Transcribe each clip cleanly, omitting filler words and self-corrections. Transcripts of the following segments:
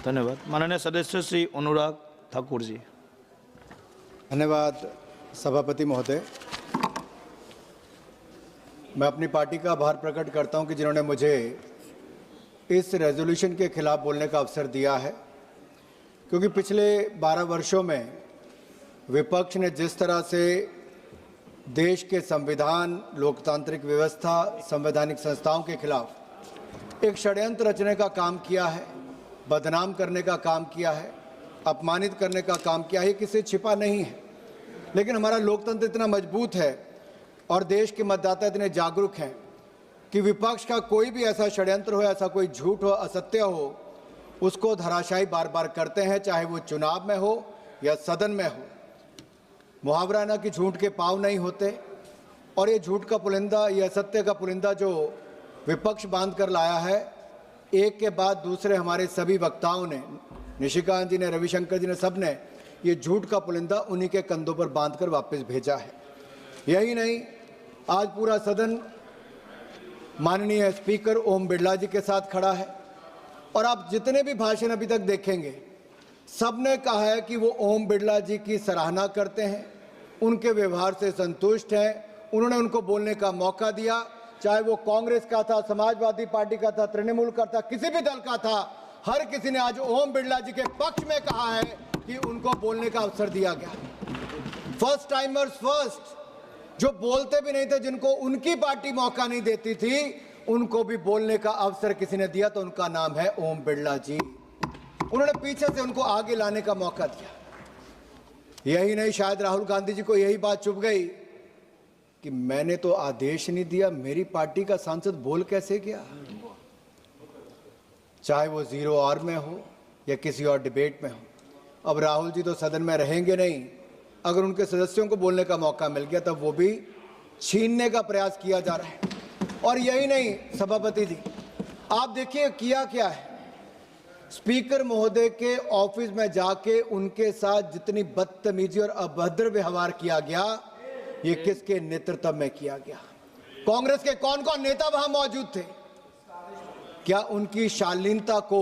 धन्यवाद। माननीय सदस्य श्री अनुराग ठाकुर जी। धन्यवाद सभापति महोदय। मैं अपनी पार्टी का आभार प्रकट करता हूं कि जिन्होंने मुझे इस रेजोल्यूशन के खिलाफ बोलने का अवसर दिया है, क्योंकि पिछले 12 वर्षों में विपक्ष ने जिस तरह से देश के संविधान, लोकतांत्रिक व्यवस्था, संवैधानिक संस्थाओं के खिलाफ एक षड्यंत्र रचने का काम किया है, बदनाम करने का काम किया है, अपमानित करने का काम किया है, किसी छिपा नहीं है। लेकिन हमारा लोकतंत्र इतना मजबूत है और देश के मतदाता इतने जागरूक हैं कि विपक्ष का कोई भी ऐसा षड्यंत्र हो, ऐसा कोई झूठ हो, असत्य हो, उसको धराशायी बार बार करते हैं, चाहे वो चुनाव में हो या सदन में हो। मुहावरा ना कि झूठ के पाँव नहीं होते, और ये झूठ का पुलिंदा, ये असत्य का पुलिंदा जो विपक्ष बांध कर लाया है, एक के बाद दूसरे हमारे सभी वक्ताओं ने, निशिकांत जी ने, रविशंकर जी ने, सब ने ये झूठ का पुलिंदा उन्हीं के कंधों पर बांधकर वापस भेजा है। यही नहीं, आज पूरा सदन माननीय स्पीकर ओम बिरला जी के साथ खड़ा है, और आप जितने भी भाषण अभी तक देखेंगे, सबने कहा है कि वो ओम बिरला जी की सराहना करते हैं, उनके व्यवहार से संतुष्ट हैं, उन्होंने उनको बोलने का मौका दिया, चाहे वो कांग्रेस का था, समाजवादी पार्टी का था, तृणमूल का था, किसी भी दल का था, हर किसी ने आज ओम बिरला जी के पक्ष में कहा है कि उनको बोलने का अवसर दिया गया। फर्स्ट टाइमर्स फर्स्ट, जो बोलते भी नहीं थे, जिनको उनकी पार्टी मौका नहीं देती थी, उनको भी बोलने का अवसर किसी ने दिया, तो उनका नाम है ओम बिरला जी। उन्होंने पीछे से उनको आगे लाने का मौका दिया। यही नहीं, शायद राहुल गांधी जी को यही बात चुभ गई कि मैंने तो आदेश नहीं दिया, मेरी पार्टी का सांसद बोल कैसे गया। चाहे वो 0 आवर में हो या किसी और डिबेट में हो, अब राहुल जी तो सदन में रहेंगे नहीं, अगर उनके सदस्यों को बोलने का मौका मिल गया तब वो भी छीनने का प्रयास किया जा रहा है। और यही नहीं सभापति जी, आप देखिए किया क्या है। स्पीकर महोदय के ऑफिस में जाके उनके साथ जितनी बदतमीजी और अभद्र व्यवहार किया गया, ये किसके नेतृत्व में किया गया? कांग्रेस के कौन कौन नेता वहां मौजूद थे? क्या उनकी शालीनता को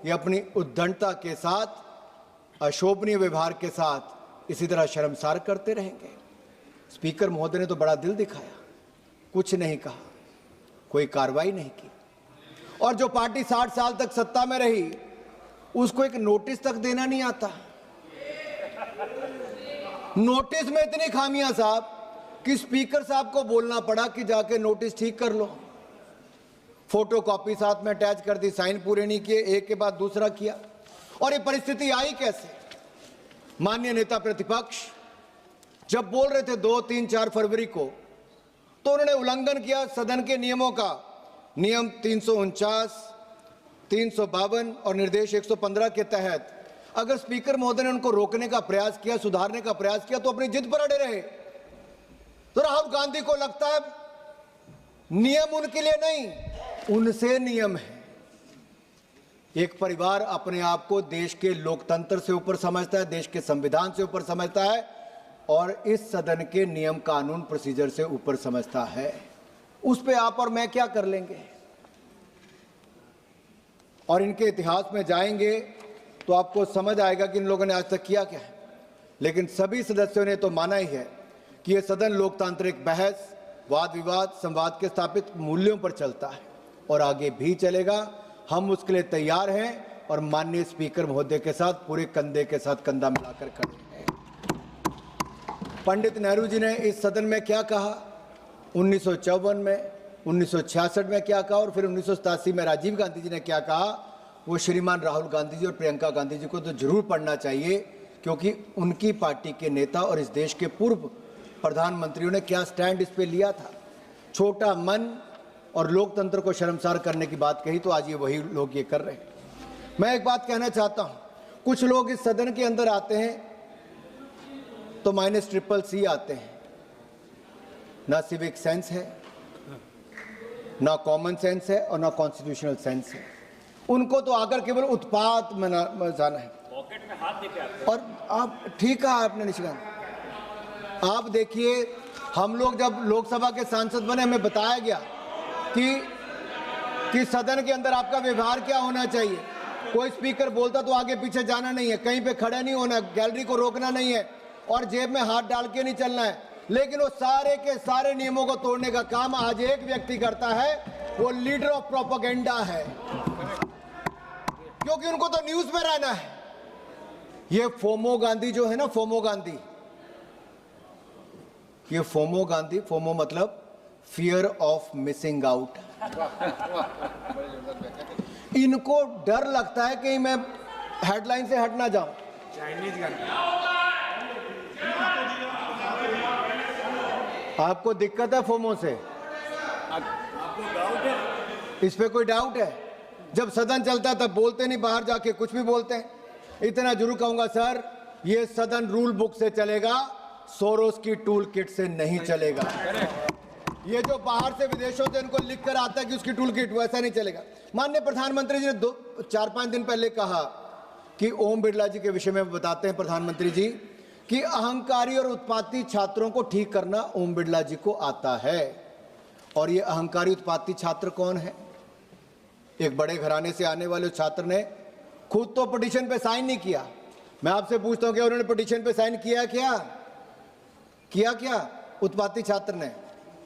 या अपनी उद्दंडता के साथ, अशोभनीय व्यवहार के साथ इसी तरह शर्मसार करते रहेंगे? स्पीकर महोदय ने तो बड़ा दिल दिखाया, कुछ नहीं कहा, कोई कार्रवाई नहीं की। और जो पार्टी 60 साल तक सत्ता में रही, उसको एक नोटिस तक देना नहीं आता। नोटिस में इतनी खामियां साहब कि स्पीकर साहब को बोलना पड़ा कि जाके नोटिस ठीक कर लो। फोटो कॉपी साथ में अटैच कर दी, साइन पूरे नहीं किए, एक के बाद दूसरा किया। और ये परिस्थिति आई कैसे? माननीय नेता प्रतिपक्ष जब बोल रहे थे 2, 3, 4 फरवरी को, तो उन्होंने उल्लंघन किया सदन के नियमों का। नियम 349, 352 और निर्देश 115 के तहत अगर स्पीकर महोदय ने उनको रोकने का प्रयास किया, सुधारने का प्रयास किया, तो अपनी जिद पर अड़े रहे। तो राहुल गांधी को लगता है नियम उनके लिए नहीं, उनसे नियम है। एक परिवार अपने आप को देश के लोकतंत्र से ऊपर समझता है, देश के संविधान से ऊपर समझता है, और इस सदन के नियम कानून प्रोसीजर से ऊपर समझता है। उस पे आप और मैं क्या कर लेंगे? और इनके इतिहास में जाएंगे तो आपको समझ आएगा कि इन लोगों ने आज तक किया क्या है। लेकिन सभी सदस्यों ने तो माना ही है कि यह सदन लोकतांत्रिक बहस, वाद विवाद, संवाद के स्थापित मूल्यों पर चलता है और आगे भी चलेगा। हम उसके लिए तैयार हैं और माननीय स्पीकर महोदय के साथ पूरे कंधे के साथ कंधा मिलाकर खड़े हैं। पंडित नेहरू जी ने इस सदन में क्या कहा, 1954 में, 1966 में क्या कहा, और फिर 1987 में राजीव गांधी जी ने क्या कहा, वो श्रीमान राहुल गांधी जी और प्रियंका गांधी जी को तो जरूर पढ़ना चाहिए, क्योंकि उनकी पार्टी के नेता और इस देश के पूर्व प्रधानमंत्रियों ने क्या स्टैंड इस पे लिया था। छोटा मन और लोकतंत्र को शर्मसार करने की बात कही, तो आज ये वही लोग ये कर रहे हैं। मैं एक बात कहना चाहता हूं, कुछ लोग इस सदन के अंदर आते हैं तो -CCC आते हैं। ना सिविक सेंस है, ना कॉमन सेंस है और ना कॉन्स्टिट्यूशनल सेंस है। उनको तो आकर केवल उत्पात मचाना है। पॉकेट में हाथ देके आते हैं। और आप ठीक कहा आपने निशिकांत, आप देखिए, हम लोग जब लोकसभा के सांसद बने, हमें बताया गया कि सदन के अंदर आपका व्यवहार क्या होना चाहिए। कोई स्पीकर बोलता तो आगे पीछे जाना नहीं है, कहीं पे खड़ा नहीं होना, गैलरी को रोकना नहीं है और जेब में हाथ डाल के नहीं चलना है। लेकिन वो सारे के सारे नियमों को तोड़ने का काम आज एक व्यक्ति करता है, वो लीडर ऑफ प्रोपेगेंडा है, क्योंकि उनको तो न्यूज में रहना है। ये फोमो गांधी जो है ना, फोमो गांधी, ये फोमो गांधी, फोमो मतलब फियर ऑफ मिसिंग आउट। इनको डर लगता है कि मैं हेडलाइन से हट ना जाऊं। आपको दिक्कत है फोमो से? इस पे कोई डाउट है? जब सदन चलता है तब बोलते नहीं, बाहर जाके कुछ भी बोलते हैं। इतना जरूर कहूंगा सर, ये सदन रूल बुक से चलेगा, सोरोस की टूल किट से नहीं चलेगा। ये जो बाहर से विदेशों से इनको लिख कर आता है कि उसकी टूल किट, वैसा नहीं चलेगा। माननीय प्रधानमंत्री जी ने 4-5 दिन पहले कहा कि ओम बिरला जी के विषय में बताते हैं प्रधानमंत्री जी कि अहंकारी और उत्पाती छात्रों को ठीक करना ओम बिरला जी को आता है। और ये अहंकारी उत्पाती छात्र कौन है? एक बड़े घराने से आने वाले छात्र ने खुद तो पिटीशन पे साइन नहीं किया। मैं आपसे पूछता हूं कि उन्होंने पिटीशन पे साइन किया क्या? उत्पाती छात्र ने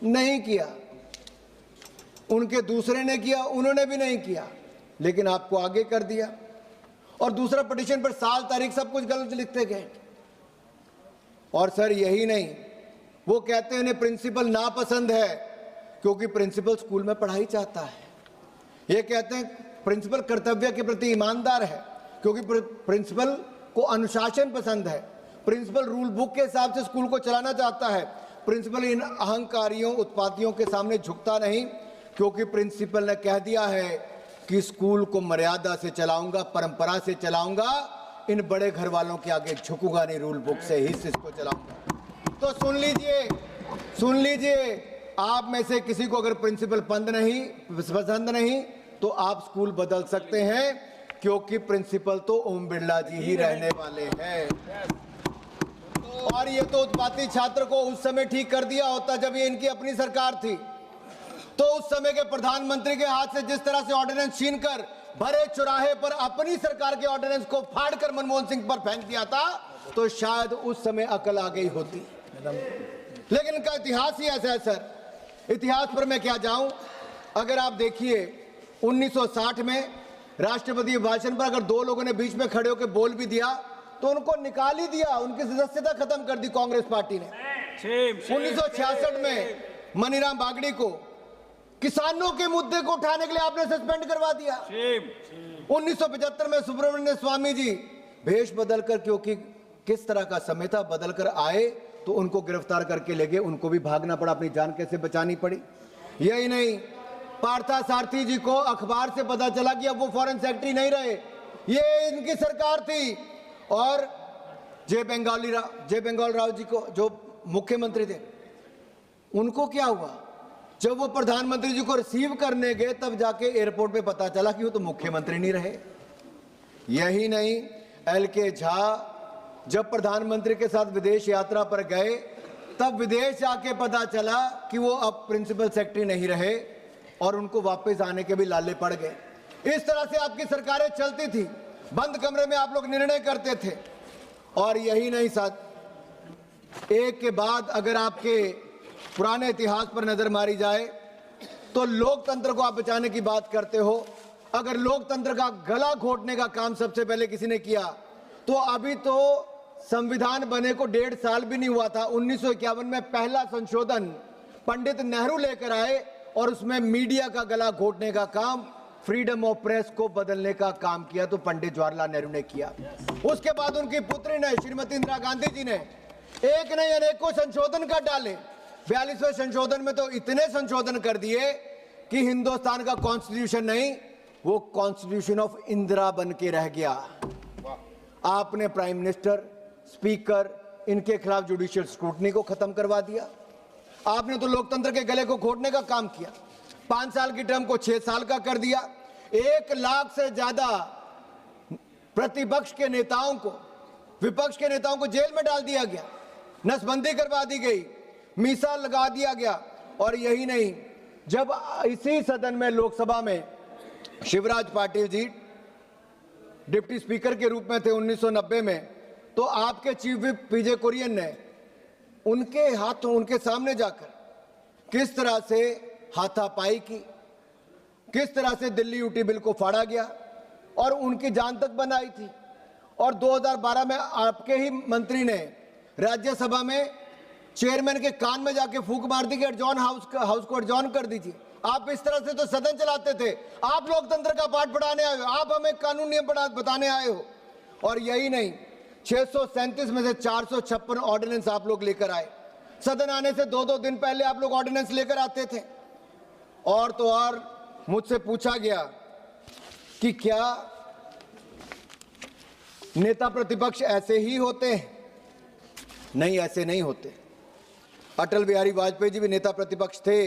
नहीं किया। उनके दूसरे ने किया, उन्होंने भी नहीं किया, लेकिन आपको आगे कर दिया। और दूसरा पिटीशन पर साल तारीख सब कुछ गलत लिखते गए। और सर यही नहीं, वो कहते हैं इन्हें प्रिंसिपल नापसंद है क्योंकि प्रिंसिपल स्कूल में पढ़ाई चाहता है। ये कहते हैं प्रिंसिपल कर्तव्य के प्रति ईमानदार है क्योंकि प्रिंसिपल को अनुशासन पसंद है। प्रिंसिपल रूल बुक के हिसाब से स्कूल को चलाना चाहता है। प्रिंसिपल इन अहंकारियों उत्पातियों के सामने झुकता नहीं क्योंकि प्रिंसिपल ने कह दिया है कि स्कूल को मर्यादा से चलाऊंगा, परंपरा से चलाऊंगा, इन बड़े घर वालों के आगे झुकूंगा नहीं, रूल बुक से ही इसको चलाऊंगा। तो सुन लीजिए, आप में से किसी को अगर प्रिंसिपल पसंद नहीं तो आप स्कूल बदल सकते हैं क्योंकि प्रिंसिपल तो ओम बिरला जी ही रहने वाले हैं। और ये तो उत्पाती छात्र को उस समय ठीक कर दिया होता जब ये इनकी अपनी सरकार थी, तो उस समय के प्रधानमंत्री के हाथ से जिस तरह से ऑर्डिनेंस छीनकर भरे चौराहे पर अपनी सरकार के ऑर्डिनेंस को फाड़कर मनमोहन सिंह पर फेंक दिया था, तो शायद उस समय अकल आ गई होती। लेकिन इनका इतिहास ही ऐसा है सर। इतिहास पर मैं क्या जाऊं। अगर आप देखिए 1960 में राष्ट्रपति भाषण पर अगर 2 लोगों ने बीच में खड़े होकर बोल भी दिया तो उनको निकाल ही दिया, उनकी सदस्यता खत्म कर दी कांग्रेस पार्टी ने। 1966 में मनीराम बागड़ी को किसानों के मुद्दे को उठाने के लिए आपने सस्पेंड करवा दिया। 1975 में सुब्रमण्य स्वामी जी भेष बदलकर, क्योंकि किस तरह का समय था, बदलकर आए तो उनको गिरफ्तार करके ले गए, उनको भी भागना पड़ा, अपनी जान कैसे बचानी पड़ी। यही नहीं, पार्था सारथी जी को अखबार से पता चला कि अब वो फॉरेन सेक्रेटरी नहीं रहे, ये इनकी सरकार थी। और जय बेंगाल राव जी को जो मुख्यमंत्री थे, उनको क्या हुआ? जब वो प्रधानमंत्री जी को रिसीव करने गए तब जाके एयरपोर्ट पे पता चला कि वो तो मुख्यमंत्री नहीं रहे। यही नहीं, LK झा जब प्रधानमंत्री के साथ विदेश यात्रा पर गए तब विदेश जाके पता चला कि वो अब प्रिंसिपल सेक्रेटरी नहीं रहे और उनको वापस आने के भी लाले पड़ गए। इस तरह से आपकी सरकारें चलती थी, बंद कमरे में आप लोग निर्णय करते थे। और यही नहीं साथ, एक के बाद अगर आपके पुराने इतिहास पर नजर मारी जाए तो लोकतंत्र को आप बचाने की बात करते हो। अगर लोकतंत्र का गला घोटने का काम सबसे पहले किसी ने किया तो अभी तो संविधान बने को 1.5 साल भी नहीं हुआ था। 1951 में पहला संशोधन पंडित नेहरू लेकर आए और उसमें मीडिया का गला घोटने का काम, फ्रीडम ऑफ प्रेस को बदलने का काम किया तो पंडित जवाहरलाल नेहरू ने किया। उसके बाद उनकी पुत्री ने, श्रीमती इंदिरा गांधी जी ने एक नहीं अनेकों संशोधन कर डाले। 42वें संशोधन में तो इतने संशोधन कर दिए कि हिंदुस्तान का कॉन्स्टिट्यूशन नहीं, वो कॉन्स्टिट्यूशन ऑफ इंदिरा बन के रह गया। आपने प्राइम मिनिस्टर, स्पीकर, इनके खिलाफ जुडिशियल स्क्रूटनी को खत्म करवा दिया। आपने तो लोकतंत्र के गले को घोटने का काम किया। 5 साल की टर्म को 6 साल का कर दिया। 1 लाख से ज्यादा प्रतिपक्ष के नेताओं को, विपक्ष के नेताओं को जेल में डाल दिया गया, नसबंदी करवा दी गई, मीसा लगा दिया गया। और यही नहीं, जब इसी सदन में लोकसभा में शिवराज पाटिल जी डिप्टी स्पीकर के रूप में थे 1990 में, तो आपके चीफ व्हिप पीजे कुरियन ने उनके हाथों, उनके सामने जाकर किस तरह से हाथापाई की, किस तरह से दिल्ली यूटी बिल को फाड़ा गया और उनकी जान तक बनाई थी। और 2012 में आपके ही मंत्री ने राज्यसभा में चेयरमैन के कान में जाके फूंक मार दी कि हाउस को एडजॉर्न कर दीजिए। आप इस तरह से तो सदन चलाते थे। आप लोकतंत्र का पाठ पढ़ाने आए हो, आप हमें कानून नियम बताने आए हो। और यही नहीं, 637 में से 456 ऑर्डिनेंस आप लोग लेकर आए। सदन आने से 2-2 दिन पहले आप लोग ऑर्डिनेंस लेकर आते थे। और तो और मुझसे पूछा गया कि क्या नेता प्रतिपक्ष ऐसे ही होते हैं? नहीं, ऐसे नहीं होते। अटल बिहारी वाजपेयी जी भी नेता प्रतिपक्ष थे,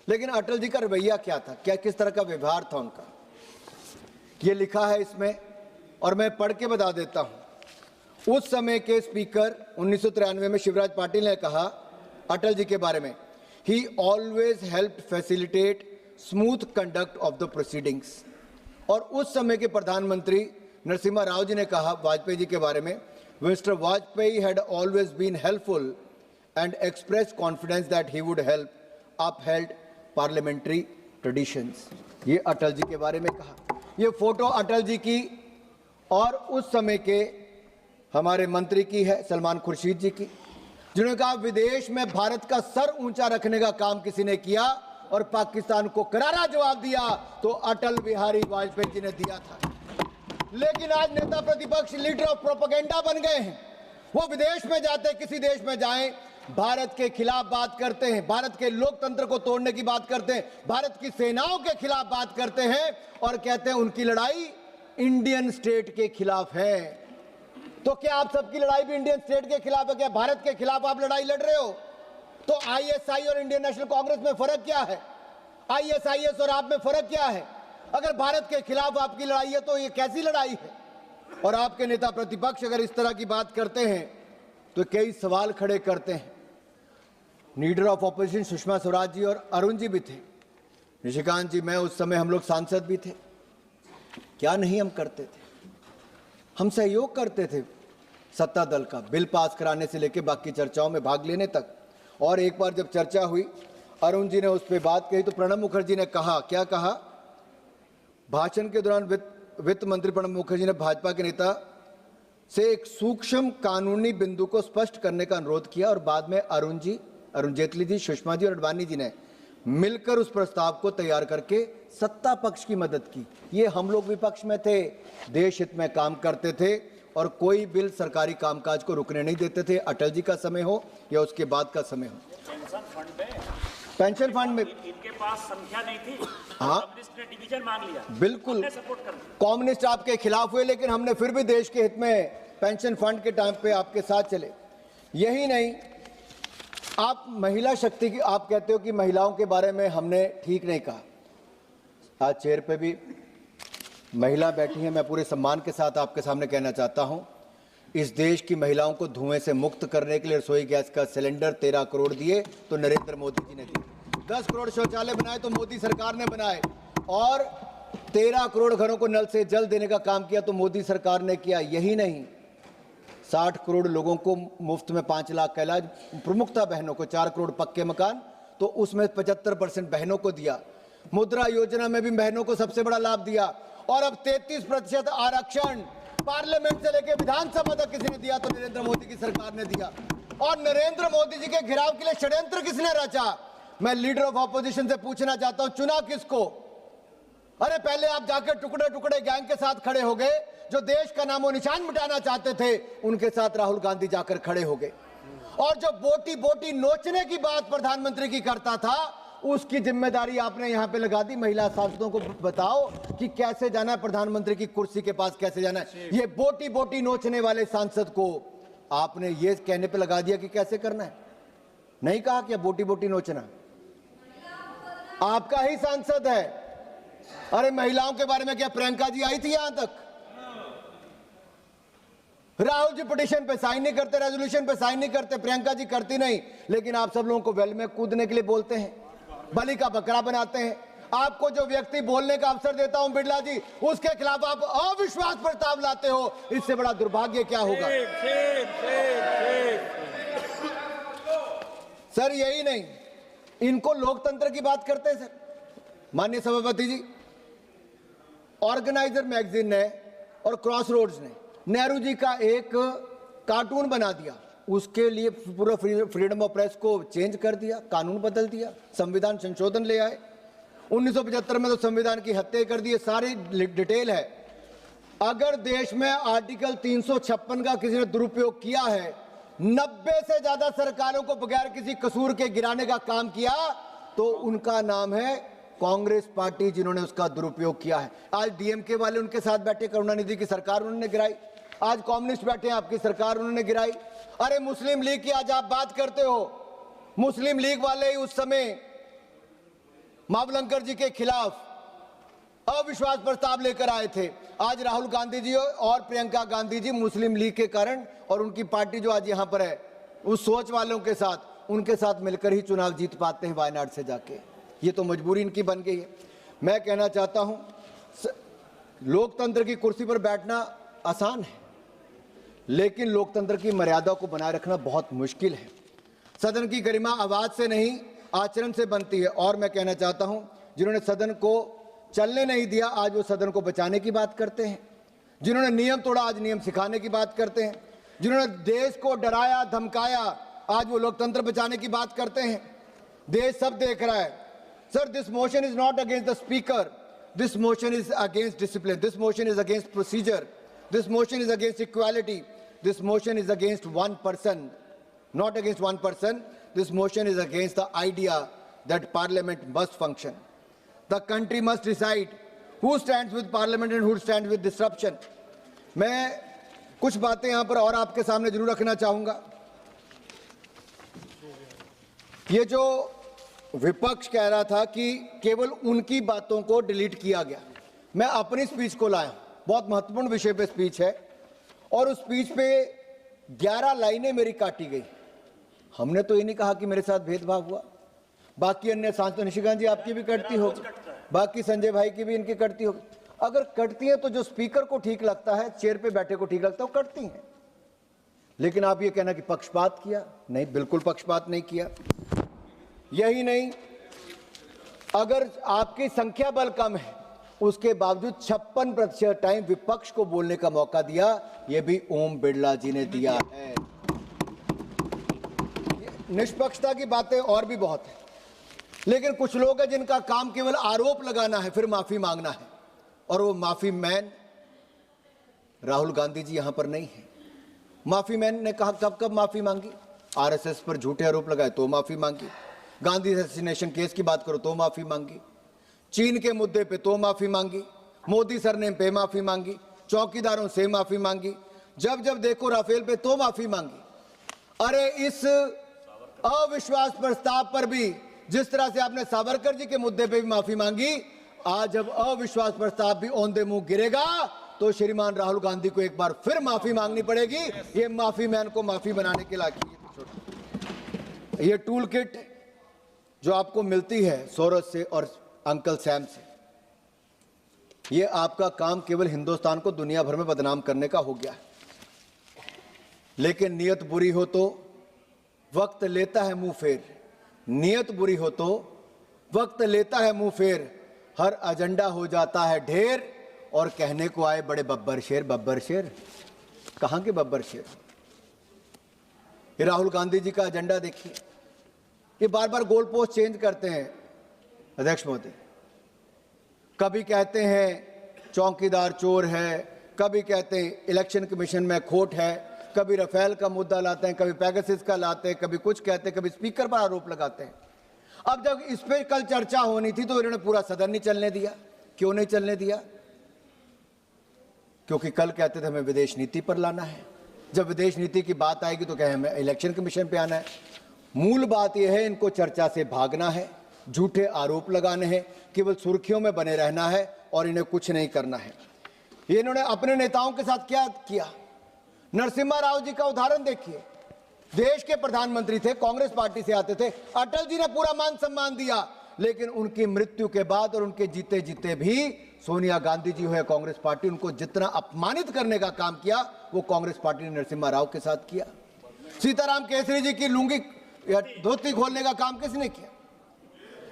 लेकिन अटल जी का रवैया क्या था, क्या किस तरह का व्यवहार था उनका, ये लिखा है इसमें और मैं पढ़ के बता देता हूं। उस समय के स्पीकर 1993 में शिवराज पाटिल ने कहा अटल जी के बारे में, ही always helped facilitate smooth conduct of the proceedings. और उस समय के प्रधानमंत्री नरसिम्हा राव जी ने कहा वाजपेयी जी के बारे में, Mr Vajpayee had always been helpful and expressed confidence that he would help upheld parliamentary traditions। ये अटल जी के बारे में कहा। ये फोटो अटल जी की और उस समय के हमारे मंत्री की है, सलमान खुर्शीद जी की, जिन्होंने कहा विदेश में भारत का सर ऊंचा रखने का काम किसी ने किया और पाकिस्तान को करारा जवाब दिया तो अटल बिहारी वाजपेयी जी ने दिया था। लेकिन आज नेता प्रतिपक्ष लीडर ऑफ प्रोपेगेंडा बन गए हैं। वो विदेश में जाते, किसी देश में जाएं, भारत के खिलाफ बात करते हैं, भारत के लोकतंत्र को तोड़ने की बात करते हैं, भारत की सेनाओं के खिलाफ बात करते हैं और कहते हैं उनकी लड़ाई इंडियन स्टेट के खिलाफ है। तो क्या आप सबकी लड़ाई भी इंडियन स्टेट के खिलाफ है? क्या भारत के खिलाफ आप लड़ाई लड़ रहे हो? तो आईएसआई और इंडियन नेशनल कांग्रेस में फर्क क्या है? आईएसआईएस और आप में फर्क क्या है? अगर भारत के खिलाफ आपकी लड़ाई है तो ये कैसी लड़ाई है? और आपके नेता प्रतिपक्ष अगर इस तरह की बात करते हैं तो कई सवाल खड़े करते हैं। Leader of opposition Sushma Swaraj ji और अरुण जी भी थे, निशिकांत जी, मैं उस समय, हम लोग सांसद भी थे। क्या नहीं हम करते थे? हम सहयोग करते थे सत्ता दल का, बिल पास कराने से लेकर बाकी चर्चाओं में भाग लेने तक। और एक बार जब चर्चा हुई, अरुण जी ने उस पर बात कही तो प्रणब मुखर्जी ने कहा, क्या कहा? भाषण के दौरान वित्त मंत्री प्रणब मुखर्जी ने भाजपा के नेता से एक सूक्ष्म कानूनी बिंदु को स्पष्ट करने का अनुरोध किया और बाद में अरुण जेटली जी, सुषमा जी और अडवाणी जी ने मिलकर उस प्रस्ताव को तैयार करके सत्ता पक्ष की मदद की। ये हम लोग विपक्ष में थे, देश हित में काम करते थे और कोई बिल सरकारी कामकाज को रुकने नहीं देते थे, अटल जी का समय हो या उसके बाद का समय हो। पेंशन फंड में इनके पास संख्या नहीं थी, हाँ, कम्युनिस्ट ने डिवीजन मांग लिया, बिल्कुल सपोर्ट कर। कम्युनिस्ट आपके खिलाफ हुए, लेकिन हमने फिर भी देश के हित में पेंशन फंड के टाइम पे आपके साथ चले। यही नहीं, आप महिला शक्ति की, आप कहते हो कि महिलाओं के बारे में हमने ठीक नहीं कहा। आज चेयर पे भी महिला बैठी है, मैं पूरे सम्मान के साथ आपके सामने कहना चाहता हूं, इस देश की महिलाओं को धुएं से मुक्त करने के लिए रसोई गैस का सिलेंडर 13 करोड़ दिए तो नरेंद्र मोदी जी ने दिए। 10 करोड़ शौचालय बनाए तो मोदी सरकार ने बनाए और 13 करोड़ घरों को नल से जल देने का काम किया तो मोदी सरकार ने किया। यही नहीं, 60 करोड़ लोगों को मुफ्त में 5 लाख का इलाज, प्रमुखता बहनों को 4 करोड़ पक्के मकान, तो उसमें 75% बहनों को दिया। मुद्रा योजना में भी बहनों को सबसे बड़ा लाभ दिया और अब 33% आरक्षण पार्लियामेंट से लेकर विधानसभा तक किसी ने दिया तो नरेंद्र मोदी की सरकार ने दिया। और नरेंद्र मोदी जी के घिराव के लिए षड्यंत्र किसने रचा? मैं लीडर ऑफ ऑपोजिशन से पूछना चाहता हूं, चुना किसको? अरे पहले आप जाकर टुकड़े टुकड़े गैंग के साथ खड़े हो गए, जो देश का नामो निशान मिटाना चाहते थे उनके साथ राहुल गांधी जाकर खड़े हो गए। और जो बोटी बोटी नोचने की बात प्रधानमंत्री की करता था, उसकी जिम्मेदारी आपने यहां पे लगा दी। महिला सांसदों को बताओ कि कैसे जाना है प्रधानमंत्री की कुर्सी के पास, कैसे जाना है। ये बोटी बोटी नोचने वाले सांसद को आपने ये कहने पे लगा दिया कि कैसे करना है। नहीं कहा क्या बोटी बोटी नोचना? आपका ही सांसद है। अरे महिलाओं के बारे में क्या प्रियंका जी आई थी यहां तक? राहुल जी पिटीशन पे साइन नहीं करते, रेजोल्यूशन पे साइन नहीं करते, प्रियंका जी करती नहीं, लेकिन आप सब लोगों को वेल में कूदने के लिए बोलते हैं, बलि का बकरा बनाते हैं। आपको जो व्यक्ति बोलने का अवसर देता हूं बिरला जी, उसके खिलाफ आप अविश्वास प्रस्ताव लाते हो। इससे बड़ा दुर्भाग्य क्या होगा? सर यही नहीं, इनको लोकतंत्र की बात करते हैं। सर माननीय सभापति जी, ऑर्गेनाइजर मैगजीन ने और क्रॉसरोड्स ने नेहरू जी का एक कार्टून बना दिया, उसके लिए पूरा फ्रीडम ऑफ प्रेस को चेंज कर दिया, कानून बदल दिया, संविधान संशोधन ले आए। 1975 में तो संविधान की हत्या कर दी, सारी डिटेल है। अगर देश में आर्टिकल 356 का किसी ने दुरुपयोग किया है, 90 से ज्यादा सरकारों को बगैर किसी कसूर के गिराने का काम किया, तो उनका नाम है कांग्रेस पार्टी, जिन्होंने उसका दुरुपयोग किया है। आज डीएमके वाले उनके साथ बैठे, करुणानिधि की सरकार उन्होंने गिराई। आज कम्युनिस्ट बैठे हैं, आपकी सरकार उन्होंने गिराई। अरे मुस्लिम लीग की आज आप बात करते हो, मुस्लिम लीग वाले ही उस समय मावलंकर जी के खिलाफ अविश्वास प्रस्ताव लेकर आए थे। आज राहुल गांधी जी और प्रियंका गांधी जी मुस्लिम लीग के कारण और उनकी पार्टी जो आज यहां पर है, उस सोच वालों के साथ, उनके साथ मिलकर ही चुनाव जीत पाते हैं वायनाड से जाके। ये तो मजबूरी इनकी बन गई है। मैं कहना चाहता हूं, लोकतंत्र की कुर्सी पर बैठना आसान है, लेकिन लोकतंत्र की मर्यादा को बनाए रखना बहुत मुश्किल है। सदन की गरिमा आवाज से नहीं, आचरण से बनती है। और मैं कहना चाहता हूं, जिन्होंने सदन को चलने नहीं दिया, आज वो सदन को बचाने की बात करते हैं। जिन्होंने नियम तोड़ा, आज नियम सिखाने की बात करते हैं। जिन्होंने देश को डराया धमकाया, आज वो लोकतंत्र बचाने की बात करते हैं। देश सब देख रहा है। Sir, this motion is not against the speaker, this motion is against discipline, this motion is against procedure, this motion is against equality, this motion is against one person, not against one person. This motion is against the idea that parliament must function. The country must decide who stands with parliament and who stands with disruption. मैं कुछ बातें यहां पर और आपके सामने जरूर रखना चाहूंगा। ये जो विपक्ष कह रहा था कि केवल उनकी बातों को डिलीट किया गया, मैं अपनी स्पीच को लाया, बहुत महत्वपूर्ण विषय पे स्पीच है, और उस स्पीच पे 11 लाइनें मेरी काटी गई। हमने तो ये नहीं कहा कि मेरे साथ भेदभाव हुआ। बाकी अन्य सांसद, निशिकांत जी आपकी भी कटती होगी, बाकी संजय भाई की भी इनकी कटती होगी। अगर कटती है तो जो स्पीकर को ठीक लगता है, चेयर पे बैठे को ठीक लगता है, वो कटती हैं। लेकिन आप ये कहना कि पक्षपात किया, नहीं, बिल्कुल पक्षपात नहीं किया। यही नहीं, अगर आपकी संख्या बल कम है, उसके बावजूद 56% टाइम विपक्ष को बोलने का मौका दिया, यह भी ओम बिरला जी ने दिया है। निष्पक्षता की बातें और भी बहुत है, लेकिन कुछ लोग हैं जिनका काम केवल आरोप लगाना है, फिर माफी मांगना है, और वो माफी मैन राहुल गांधी जी यहां पर नहीं है। माफी मैन ने कहा कब कब माफी मांगी? आरएसएस पर झूठे आरोप लगाए तो माफी मांगी, गांधी असैसिनेशन केस की बात करो तो माफी मांगी, चीन के मुद्दे पे तो माफी मांगी, मोदी सरनेम पे माफी मांगी, चौकीदारों से माफी मांगी, जब जब देखो राफेल पे तो माफी मांगी। अरे इस अविश्वास प्रस्ताव पर भी जिस तरह से आपने सावरकर जी के मुद्दे पे भी माफी मांगी, आज जब अविश्वास प्रस्ताव भी औंधे मुंह गिरेगा तो श्रीमान राहुल गांधी को एक बार फिर माफी मांगनी पड़ेगी। ये माफी मैन को माफी बनाने के लायक ये टूल किट जो आपको मिलती है सोरस से और अंकल सैम से, ये आपका काम केवल हिंदुस्तान को दुनिया भर में बदनाम करने का हो गया है। लेकिन नियत बुरी हो तो वक्त लेता है मुंह फेर, नियत बुरी हो तो वक्त लेता है मुंह फेर, हर एजेंडा हो जाता है ढेर, और कहने को आए बड़े बब्बर शेर। बब्बर शेर कहां के बब्बर शेर? ये राहुल गांधी जी का एजेंडा देखिए, ये बार बार गोल पोस्ट चेंज करते हैं अध्यक्ष महोदय। कभी कहते हैं चौकीदार चोर है, कभी कहते हैं इलेक्शन कमीशन में खोट है, कभी राफेल का मुद्दा लाते हैं, कभी पैगासस का लाते हैं, कभी कुछ कहते हैं, कभी स्पीकर पर आरोप लगाते हैं। अब जब इस पे कल चर्चा होनी थी तो इन्होंने पूरा सदन नहीं चलने दिया। क्यों नहीं चलने दिया? क्योंकि कल कहते थे हमें विदेश नीति पर लाना है, जब विदेश नीति की बात आएगी तो कहे हमें इलेक्शन कमीशन पे आना है। मूल बात यह है, इनको चर्चा से भागना है, झूठे आरोप लगाने हैं, केवल सुर्खियों में बने रहना है और इन्हें कुछ नहीं करना है। ये इन्होंने अपने नेताओं के साथ क्या किया? नरसिम्हा राव जी का उदाहरण देखिए, देश के प्रधानमंत्री थे, कांग्रेस पार्टी से आते थे, अटल जी ने पूरा मान सम्मान दिया, लेकिन उनकी मृत्यु के बाद और उनके जीते जीते भी सोनिया गांधी जी हो या कांग्रेस पार्टी, उनको जितना अपमानित करने का काम किया वो कांग्रेस पार्टी ने नरसिम्हा राव के साथ किया। सीताराम केसरी जी की लुंगी या धोती खोलने का काम किसने किया?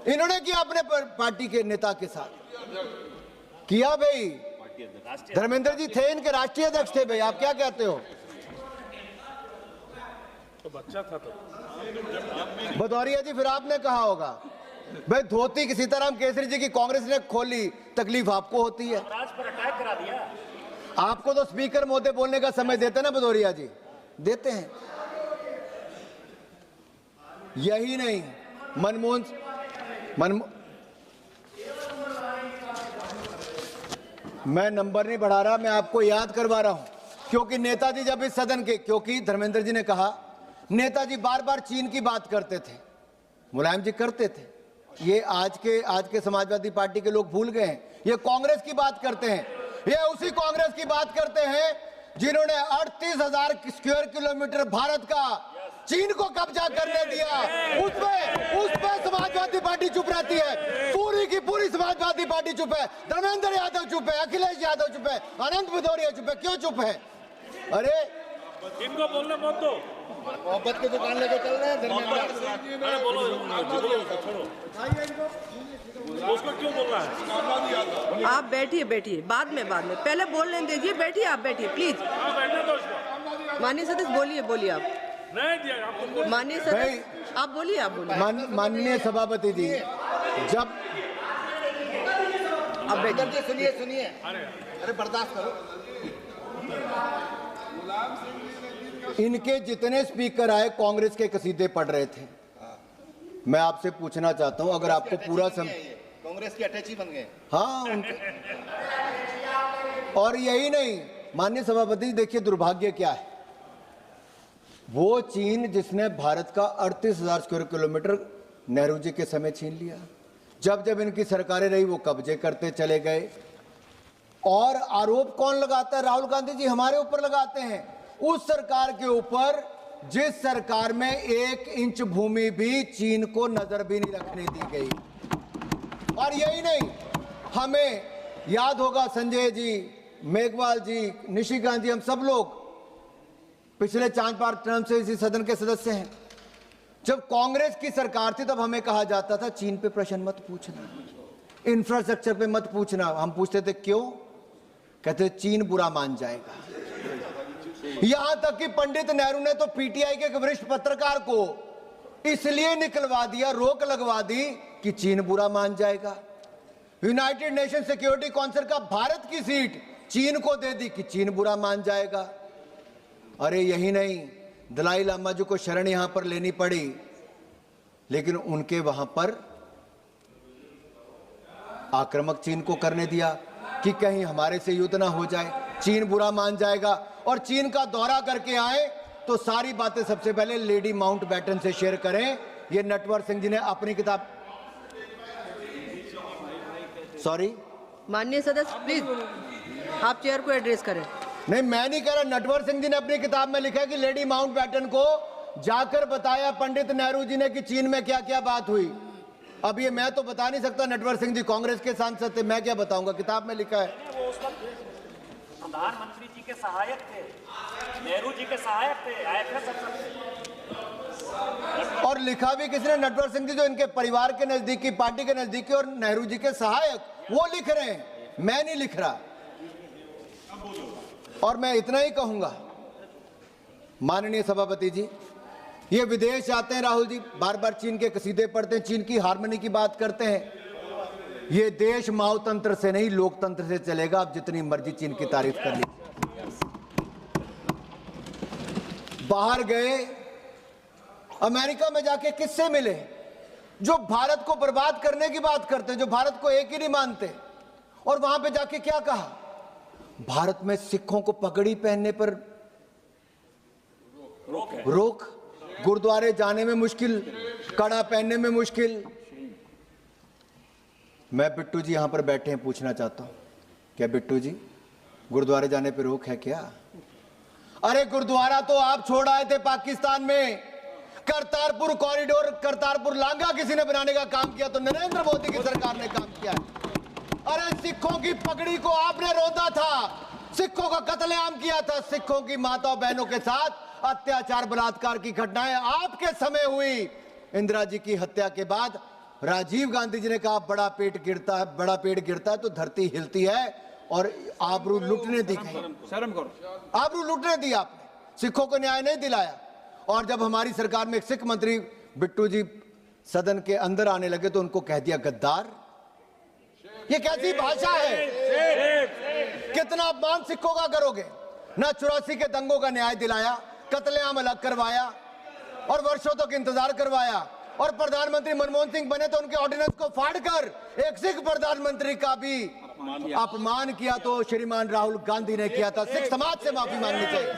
इन्होंने किया अपने पार्टी के नेता के साथ किया। भाई धर्मेंद्र जी थे इनके राष्ट्रीय अध्यक्ष थे। भाई आप क्या कहते हो? तो बच्चा था तो भदौरिया जी फिर आपने कहा होगा भाई धोती की सीताराम केसरी जी की कांग्रेस ने खोली, तकलीफ आपको होती है। राज पर अटैक करा दिया। आपको तो स्पीकर महोदय बोलने का समय देते ना भदौरिया जी? देते हैं। यही नहीं, मैं नंबर नहीं बढ़ा रहा, मैं आपको याद करवा रहा हूं, क्योंकि नेताजी जब इस सदन के, क्योंकि धर्मेंद्र जी ने कहा नेताजी बार बार चीन की बात करते थे, मुलायम जी करते थे, ये आज के समाजवादी पार्टी के लोग भूल गए हैं। ये कांग्रेस की बात करते हैं, ये उसी कांग्रेस की बात करते हैं जिन्होंने 38,000 स्क्वायर किलोमीटर भारत का चीन को कब्जा करने दिया। उस पे समाजवादी पार्टी चुप रहती है, पूरी की पूरी समाजवादी पार्टी चुप है। धर्मेंद्र यादव चुप है, अखिलेश यादव चुप है, अनंत भदौरिया चुप है। क्यों चुप है? अरे इनको बोलने मत दो। मोहब्बत की दुकान लेके चल रहे हैं धर्मेंद्र। अरे बोलो छोड़ो, उसको क्यों बोल रहा है? आप बैठिए, बाद में पहले बोलने दीजिए। बैठिए, आप बैठिए प्लीज। हाँ, बैठने दो उसको। माननीय सदस्य बोलिए आप। नहीं दिया आपको। माननीय सदस्य आप बोलिए। माननीय सभापति जी, जब आप बैठिए। सुनिए अरे बर्दाश्त करो। इनके जितने स्पीकर आए कांग्रेस के कसीदे पढ़ रहे थे। मैं आपसे पूछना चाहता हूं, अगर आपको पूरा कांग्रेस के अटैची बन गए। हाँ और यही नहीं, माननीय सभापति जी देखिए दुर्भाग्य क्या है, वो चीन जिसने भारत का 38,000 स्क्वायर किलोमीटर नेहरू जी के समय छीन लिया, जब जब इनकी सरकारें रही वो कब्जे करते चले गए। और आरोप कौन लगाता है? राहुल गांधी जी हमारे ऊपर लगाते हैं, उस सरकार के ऊपर जिस सरकार में 1 इंच भूमि भी चीन को नजर भी नहीं रखने दी गई। और यही नहीं, हमें याद होगा संजय जी, मेघवाल जी, निशिकांत जी, हम सब लोग पिछले 4-5 टर्म से इसी सदन के सदस्य हैं। जब कांग्रेस की सरकार थी तब हमें कहा जाता था चीन पे प्रश्न मत पूछना, इंफ्रास्ट्रक्चर पे मत पूछना। हम पूछते थे क्यों? कहते चीन बुरा मान जाएगा। यहां तक कि पंडित नेहरू ने तो पीटीआई के एक वरिष्ठ पत्रकार को इसलिए निकलवा दिया, रोक लगवा दी कि चीन बुरा मान जाएगा। यूनाइटेड नेशन सिक्योरिटी काउंसिल का भारत की सीट चीन को दे दी कि चीन बुरा मान जाएगा। अरे यही नहीं, दलाई लामा जी को शरण यहां पर लेनी पड़ी, लेकिन उनके वहां पर आक्रामक चीन को करने दिया कि कहीं हमारे से युद्ध ना हो जाए, चीन बुरा मान जाएगा। और चीन का दौरा करके आए तो सारी बातें सबसे पहले लेडी माउंटबेटन से शेयर करें। ये नटवर सिंह जी ने अपनी किताब, सॉरी माननीय सदस्य प्लीज आप चेयर को एड्रेस करें। नहीं, मैं नहीं कह रहा, नटवर सिंह जी ने अपनी किताब में लिखा है कि लेडी माउंटबेटन को जाकर बताया पंडित नेहरू जी ने कि चीन में क्या क्या बात हुई। अब ये मैं तो बता नहीं सकता, नटवर सिंह जी कांग्रेस के सांसद थे, मैं क्या बताऊंगा, किताब में लिखा है। वो उस वक्त प्रधानमंत्री जी के सहायक थे, नेहरू जी के सहायक थे, IFS अफसर। और लिखा भी किसने? नटवर सिंह जी, जो इनके परिवार के नजदीकी, पार्टी के नजदीकी और नेहरू जी के सहायक, वो लिख रहे हैं, मैं नहीं लिख रहा। और मैं इतना ही कहूंगा माननीय सभापति जी, ये विदेश जाते हैं राहुल जी, बार बार चीन के कसीदे पढ़ते हैं, चीन की हार्मनी की बात करते हैं। ये देश माओतंत्र से नहीं लोकतंत्र से चलेगा। आप जितनी मर्जी चीन की तारीफ कर लीजिए। बाहर गए, अमेरिका में जाके किससे मिले? जो भारत को बर्बाद करने की बात करते हैं, जो भारत को एक ही नहीं मानते। और वहां पे जाके क्या कहा? भारत में सिखों को पगड़ी पहनने पर रोक, गुरुद्वारे जाने में मुश्किल, कड़ा पहनने में मुश्किल। मैं बिट्टू जी यहां पर बैठे हैं, पूछना चाहता हूं, क्या बिट्टू जी गुरुद्वारे जाने पर रोक है क्या? अरे गुरुद्वारा तो आप छोड़ आए थे पाकिस्तान में, करतारपुर कॉरिडोर, करतारपुर लांघा किसी ने बनाने का काम किया तो नरेंद्र मोदी की सरकार ने काम किया है। अरे सिखों की पगड़ी को आपने रोंदा था, सिखों का कत्लेआम किया था, सिखों की माताओं बहनों के साथ अत्याचार बलात्कार की घटनाएं आपके समय हुई। इंदिरा जी की हत्या के बाद राजीव गांधी जी ने कहा बड़ा पेट गिरता है, बड़ा पेड़ गिरता है तो धरती हिलती है, और आबरू लूटने दी गई, शर्म करो, आबरू लूटने दी आपने, सिखों को न्याय नहीं दिलाया। और जब हमारी सरकार में एक सिख मंत्री बिट्टू जी सदन के अंदर आने लगे तो उनको कह दिया गद्दार। ये कैसी भाषा है? कितना अपमान सिखों का करोगे? ना 84 के दंगों का न्याय दिलाया, कत्लेआम अलग करवाया और वर्षों तक इंतजार करवाया, और प्रधानमंत्री मनमोहन सिंह बने तो उनके ऑर्डिनेंस को फाड़कर एक सिख प्रधानमंत्री का भी अपमान किया तो श्रीमान राहुल गांधी ने किया था। सिख समाज से माफी मांगनी चाहिए।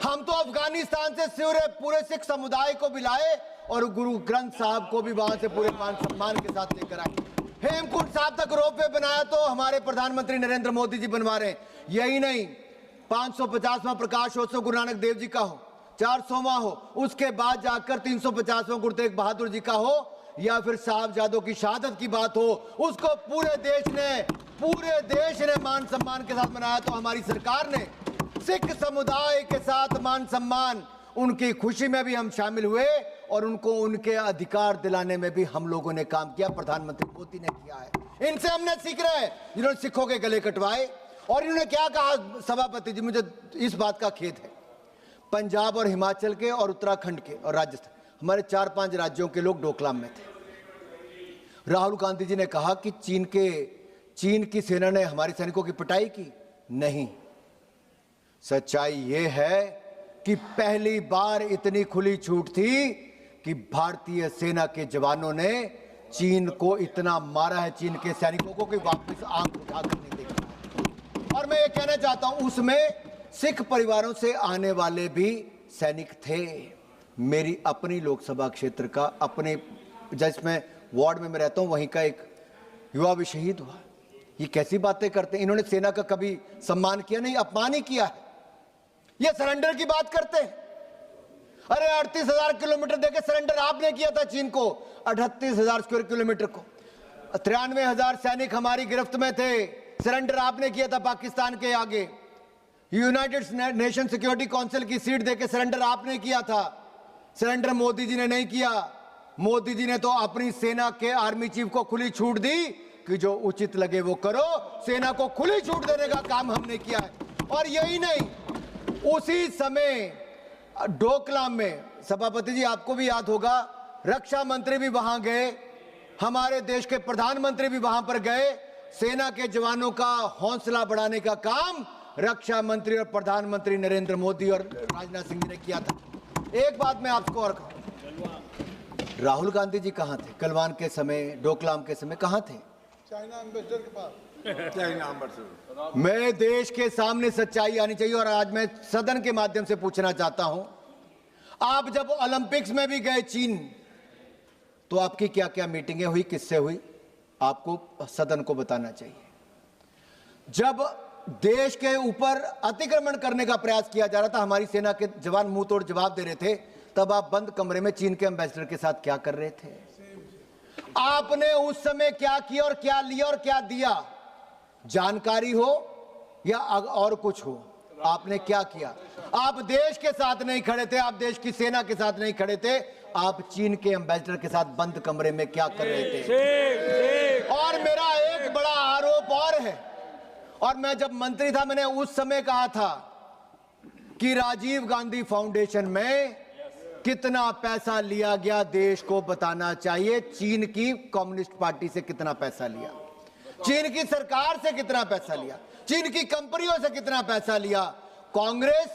हम तो अफगानिस्तान से पूरे सिख समुदाय को बुलाए और गुरु ग्रंथ साहब को भी वहां से पूरे मान सम्मान के साथ लेकर आए। हेमकुंड साहब तक रोपवे बनाया तो हमारे प्रधानमंत्री नरेंद्र मोदी जी बनवा रहे हैं। यही नहीं, 550वां प्रकाश उत्सव गुरु नानक देव जी का हो, 400वां हो, उसके बाद जाकर 350वां गुरु तेग बहादुर जी का हो, या फिर साहबजादों की शहादत की बात हो, उसको पूरे देश ने मान सम्मान के साथ मनाया। तो हमारी सरकार ने सिख समुदाय के साथ मान सम्मान, उनकी खुशी में भी हम शामिल हुए और उनको उनके अधिकार दिलाने में भी हम लोगों ने काम किया, प्रधानमंत्री मोदी ने किया है। इनसे हमने सीख रहे हैं, जिन्होंने सिखों के गले कटवाए। और इन्होंने क्या कहा सभापति जी, मुझे इस बात का खेद है, पंजाब और हिमाचल के और उत्तराखंड के और राजस्थान, हमारे 4-5 राज्यों के लोग डोकलाम में थे। राहुल गांधी जी ने कहा कि चीन की सेना ने हमारे सैनिकों की पिटाई की। नहीं, सच्चाई यह है कि पहली बार इतनी खुली छूट थी कि भारतीय सेना के जवानों ने चीन को इतना मारा है, चीन के सैनिकों को, कि वापस आंख उठाकर नहीं देखा। और मैं ये कहना चाहता हूं, उसमें सिख परिवारों से आने वाले भी सैनिक थे। मेरी अपनी लोकसभा क्षेत्र का, अपने जिसमें वार्ड में मैं रहता हूं, वहीं का एक युवा भी शहीद हुआ। ये कैसी बातें करते हैं? इन्होंने सेना का कभी सम्मान किया नहीं, अपमान ही किया है। ये सरेंडर की बात करते हैं। अरे 38,000 किलोमीटर देके सरेंडर आपने किया था चीन को, 38,000 स्क्वायर किलोमीटर को। 93,000 सैनिक हमारी गिरफ्त में थे, सरेंडर आपने किया था पाकिस्तान के आगे। यूनाइटेड नेशन सिक्योरिटी काउंसिल की सीट देके सरेंडर आपने किया था, सरेंडर मोदी जी ने नहीं किया। मोदी जी ने तो अपनी सेना के आर्मी चीफ को खुली छूट दी कि जो उचित लगे वो करो, सेना को खुली छूट देने का काम हमने किया है। और यही नहीं, उसी समय डोकलाम में, सभापति जी आपको भी याद होगा, रक्षा मंत्री भी वहां गए, हमारे देश के प्रधानमंत्री भी वहां पर गए। सेना के जवानों का हौसला बढ़ाने का काम रक्षा मंत्री और प्रधानमंत्री नरेंद्र मोदी और राजनाथ सिंह जी ने किया था। एक बात मैं आपको और कहूं, राहुल गांधी जी कहां थे कलवान के समय, डोकलाम के समय कहां थे? चाइना एम्बेसडर के पास, चाइना एम्बेसडर। मैं देश के सामने सच्चाई आनी चाहिए। और आज मैं सदन के माध्यम से पूछना चाहता हूं, आप जब ओलंपिक्स में भी गए चीन, तो आपकी क्या क्या मीटिंगें हुई, किससे हुई, आपको सदन को बताना चाहिए। जब देश के ऊपर अतिक्रमण करने का प्रयास किया जा रहा था, हमारी सेना के जवान मुंह तोड़ जवाब दे रहे थे, तब आप बंद कमरे में चीन के एम्बेसडर के साथ क्या कर रहे थे? आपने उस समय क्या किया और क्या लिया और क्या दिया? जानकारी हो या और कुछ हो, आपने क्या किया? आप देश के साथ नहीं खड़े थे, आप देश की सेना के साथ नहीं खड़े थे, आप चीन के एम्बेसडर के साथ बंद कमरे में क्या कर रहे थे? और मेरा एक बड़ा आरोप और है, और मैं जब मंत्री था मैंने उस समय कहा था कि राजीव गांधी फाउंडेशन में कितना पैसा लिया गया देश को बताना चाहिए। चीन की कम्युनिस्ट पार्टी से कितना पैसा लिया, चीन की सरकार से कितना पैसा लिया, चीन की कंपनियों से कितना पैसा लिया, कांग्रेस